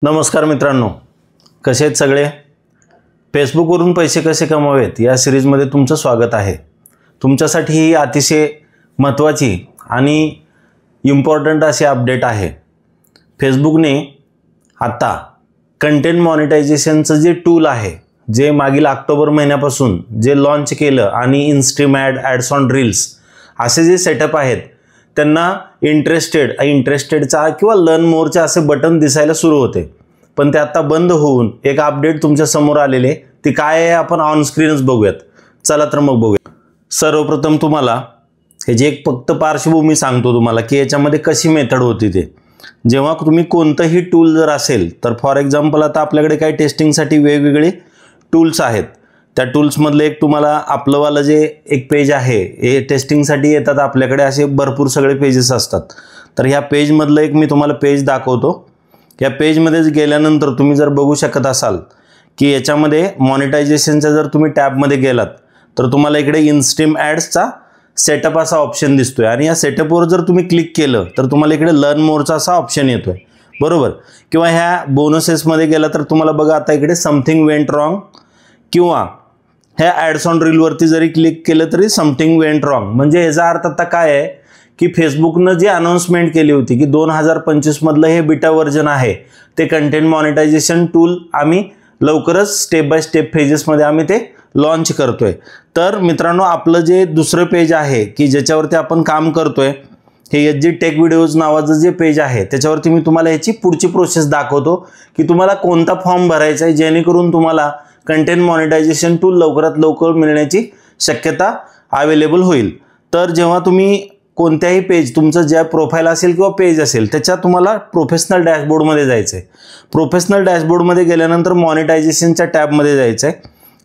नमस्कार मित्रांनो, कसे आहेत सगळे? फेसबुकवरून पैसे कसे कमवावेत या सिरीजमध्ये तुमचं स्वागत आहे. तुमच्यासाठी ही अतिशय महत्त्वाची आणि इम्पॉर्टंट अशी अपडेट आहे. फेसबुकने आता कंटेंट मॉनिटायझेशनचं जे टूल आहे, जे मागील ऑक्टोबर महिन्यापासून जे लॉन्च केलं आणि इनस्ट्रीम ॲड्स ऑन रील्स असे जे सेटअप आहेत त्यांना इंटरेस्टेडचा किंवा लर्न मोरचे असे बटन दिसायला सुरू होते. पण ते आता बंद होऊन एक अपडेट तुमच्या समोर आलेले. ती काय आहे आपण ऑन स्क्रीनच बघूयात. चला तर मग बघूया. सर्वप्रथम तुम्हाला हे जे एक फक्त पार्श्वभूमी सांगतो तुम्हाला की याच्यामध्ये कशी मेथड होती ते. जेव्हा तुम्ही कोणतंही टूल जर असेल तर फॉर एक्झाम्पल आता आपल्याकडे काही टेस्टिंगसाठी वेगवेगळे टूल्स आहेत. त्या टूल्समधलं एक तुम्हाला आपलंवालं जे एक पेज आहे हे टेस्टिंगसाठी येतात. आपल्याकडे असे भरपूर सगळे पेजेस असतात. तर ह्या पेजमधलं एक मी तुम्हाला पेज दाखवतो. या पेजमध्ये गेल्यानंतर तुम्ही जर बघू शकत असाल की याच्यामध्ये मॉनिटायझेशनच्या जर तुम्ही टॅबमध्ये गेलात तर तुम्हाला इकडे इनस्ट्रीम ॲड्सचा सेटअप असा ऑप्शन दिसतोय आणि या सेटअपवर जर तुम्ही क्लिक केलं तर तुम्हाला इकडे लर्न मोरचा असा ऑप्शन येतोय, बरोबर. किंवा ह्या बोनसेसमध्ये गेला तर तुम्हाला बघा आता इकडे समथिंग वेंट रॉंग किंवा ह्या ॲड्स ऑन रीलवरती जरी क्लिक केलं तरी समथिंग वेंट रॉंग. म्हणजे याचा अर्थ आता काय आहे की फेसबुकनं जी अनाउन्समेंट केली होती की 2025 मधलं हे बीटा व्हर्जन आहे ते कंटेंट मॉनिटायझेशन टूल आम्ही लवकरच स्टेप बाय स्टेप फेजेसमध्ये आम्ही ते लॉन्च करतोय. तर मित्रांनो, आपलं जे दुसरं पेज आहे की ज्याच्यावरती आपण काम करतोय हे एच.जी. टेक व्हिडिओज नावाचं जे पेज आहे त्याच्यावरती मी तुम्हाला याची पुढची प्रोसेस दाखवतो की तुम्हाला कोणता फॉर्म भरायचा आहे जेणेकरून तुम्हाला कंटेंट मॉनिटायझेशन टूल लवकरात लवकर मिळण्याची शक्यता अवेलेबल होईल. तर जेव्हा तुम्ही कोणत्याही पेज तुमचं ज्या प्रोफाईल असेल किंवा पेज असेल त्याच्या तुम्हाला प्रोफेशनल डॅशबोर्डमध्ये जायचं आहे. प्रोफेशनल डॅशबोर्डमध्ये गेल्यानंतर मॉनिटायझेशनच्या टॅबमध्ये जायचं आहे.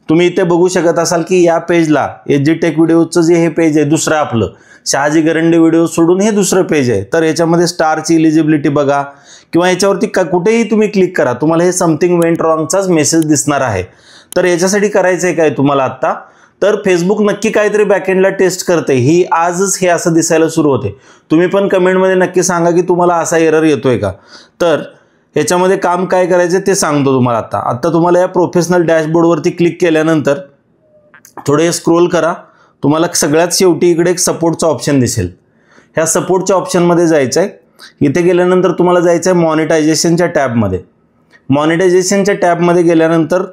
तुम्ही इथे बघू शकत असाल की या पेजला एच.जी. टेक व्हिडिओचं जे हे पेज आहे दुसरं आपलं शहाजी गरंडे व्हिडिओ सोडून हे दुसरं पेज आहे. तर याच्यामध्ये स्टारची इलिजिबिलिटी बघा किंवा याच्यावरती कुठेही तुम्ही क्लिक करा तुम्हाला हे समथिंग वेंट रॉंगचाच मेसेज दिसणार आहे. तर याच्यासाठी करायचं आहे काय तुम्हाला आत्ता, तर फेसबुक नक्की काहीतरी बॅकएंडला टेस्ट करते ही आजच हे असं दिसायला सुरू होते. तुम्ही पण कमेंटमध्ये नक्की सांगा की तुम्हाला असा एरर येतोय का. तर याच्यामध्ये काम काय करायचं ते सांगतो तुम्हाला. आता तुम्हाला या प्रोफेशनल डॅशबोर्डवरती क्लिक केल्यानंतर थोडे स्क्रोल करा. तुम्हाला सगळ्यात शेवटी इकडे एक सपोर्टचा ऑप्शन दिसेल. ह्या सपोर्टच्या ऑप्शनमध्ये जायचं आहे. इथे गेल्यानंतर तुम्हाला जायचं आहे मॉनिटायझेशनच्या टॅबमध्ये. मॉनिटायझेशनच्या टॅबमध्ये गेल्यानंतर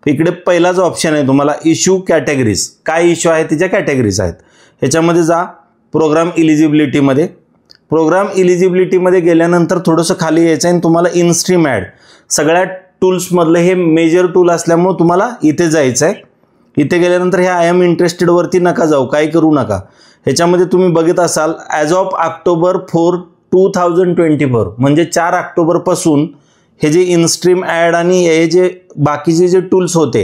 इकडे पहिला जो ऑप्शन आहे तुम्हाला इश्यू कॅटेगरीज, काय इश्यू आहे त्याच्या कॅटेगरीज आहेत. ह्याच्यामध्ये जा प्रोग्राम इलिजिबिलिटीमध्ये. प्रोग्राम इलिजिबिलिटीमध्ये गेल्यानंतर थोडंसं खाली यायचं आहे आणि तुम्हाला इनस्ट्रीम ॲड सगळ्या टूल्समधलं हे मेजर टूल असल्यामुळे तुम्हाला इथे जायचं आहे. इथे गेल्यानंतर हे आय एम इंटरेस्टेडवरती नका जाऊ, काही करू नका. ह्याच्यामध्ये तुम्ही बघत असाल ॲज ऑफ ऑक्टोबर 4, 2024 म्हणजे 4 ऑक्टोबरपासून हे जे इनस्ट्रीम ॲड आणि हे जे बाकीचे जे टूल्स होते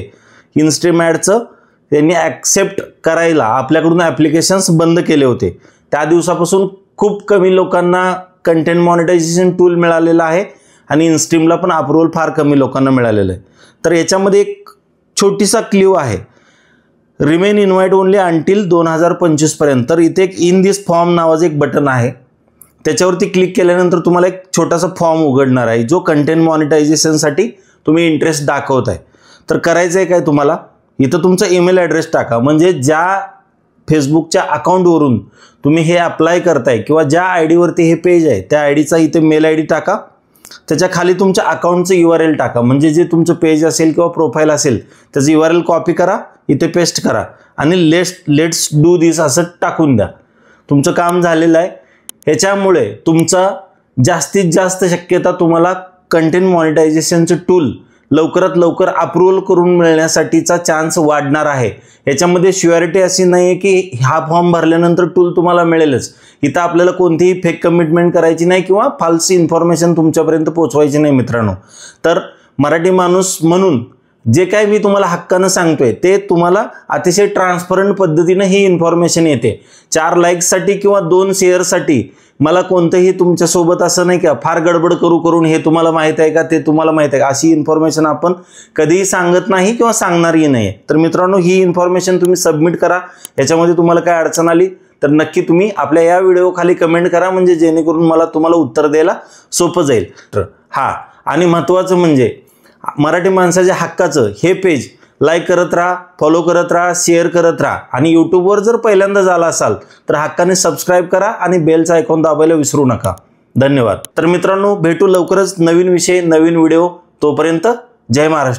इनस्ट्रीम ॲडचं त्यांनी ॲक्सेप्ट करायला आपल्याकडून ॲप्लिकेशन्स बंद केले होते. त्या दिवसापासून खूप कमी लोकांना कंटेंट मॉनिटायझेशन टूल मिळालेला आहे आणि इनस्ट्रीमला पण अप्रूव्हल फार कमी लोकांना मिळालेलं आहे. तर याच्यामध्ये एक छोटीसा क्ल्यू आहे, रिमेन इन्व्हाइट ओनली अंटिल 2025 पर्यंत. तर इथे एक इन दिस फॉर्म नावाचं एक बटन आहे. त्याच्यावरती क्लिक केल्यानंतर तुम्हाला एक छोटासा फॉर्म उघडणार आहे जो कंटेंट मॉनिटायझेशनसाठी तुम्ही इंटरेस्ट दाखवत आहे. तर करायचं आहे काय तुम्हाला, इथं तुमचा ईमेल ॲड्रेस टाका. म्हणजे ज्या फेसबुकच्या अकाउंटवरून तुम्ही हे अप्लाय करताय किंवा ज्या आय डीवरती हे पेज आहे त्या आय डीचा इथे मेल आय डी टाका. त्याच्या खाली तुमच्या अकाउंटचं URL टाका. म्हणजे जे तुमचं पेज असेल किंवा प्रोफाईल असेल त्याचं URL कॉपी करा, इथे पेस्ट करा आणि लेट्स डू दिस असं टाकून द्या. तुमचं काम झालेलं आहे. ह्याच्यामुळे तुमचा जास्तीत जास्त शक्यता तुम्हाला कंटेंट मॉनिटायझेशनचं टूल लवकरात लवकर अप्रूव्हल करून मिळण्यासाठीचा चान्स वाढणार आहे. याच्यामध्ये श्युअरिटी अशी नाही आहे की हा फॉर्म भरल्यानंतर टूल तुम्हाला मिळेलच. इथं आपल्याला कोणतीही फेक कमिटमेंट करायची नाही किंवा फाल्स इन्फॉर्मेशन तुमच्यापर्यंत पोहोचवायची नाही मित्रांनो. तर मराठी माणूस म्हणून जे काय मी तुम्हाला हक्कानं सांगतोय ते तुम्हाला अतिशय ट्रान्सपरंट पद्धतीनं ही इन्फॉर्मेशन येते. 4 लाईक्ससाठी किंवा 2 शेअरसाठी मला कोणतंही तुमच्यासोबत असं नाही का फार गडबड करून हे तुम्हाला माहीत आहे का ते तुम्हाला माहीत आहे का अशी इन्फॉर्मेशन आपण कधीही सांगत नाही किंवा सांगणारही नाही. तर मित्रांनो, ही इन्फॉर्मेशन तुम्ही सबमिट करा. याच्यामध्ये तुम्हाला काय अडचण आली तर नक्की तुम्ही आपल्या या व्हिडिओ खाली कमेंट करा म्हणजे जेणेकरून मला तुम्हाला उत्तर द्यायला सोपं जाईल. तर आणि महत्त्वाचं म्हणजे मराठी माणसाच्या हक्काचं हे पेज लाईक करत राहा, फॉलो करत राहा, शेअर करत राहा आणि यूट्यूबवर जर पहिल्यांदा झाला असाल तर हक्काने सबस्क्राईब करा आणि बेलचा आयकॉन दाबायला विसरू नका. धन्यवाद. तर मित्रांनो, भेटू लवकरच नवीन विषय, नवीन व्हिडिओ. तोपर्यंत जय महाराष्ट्र.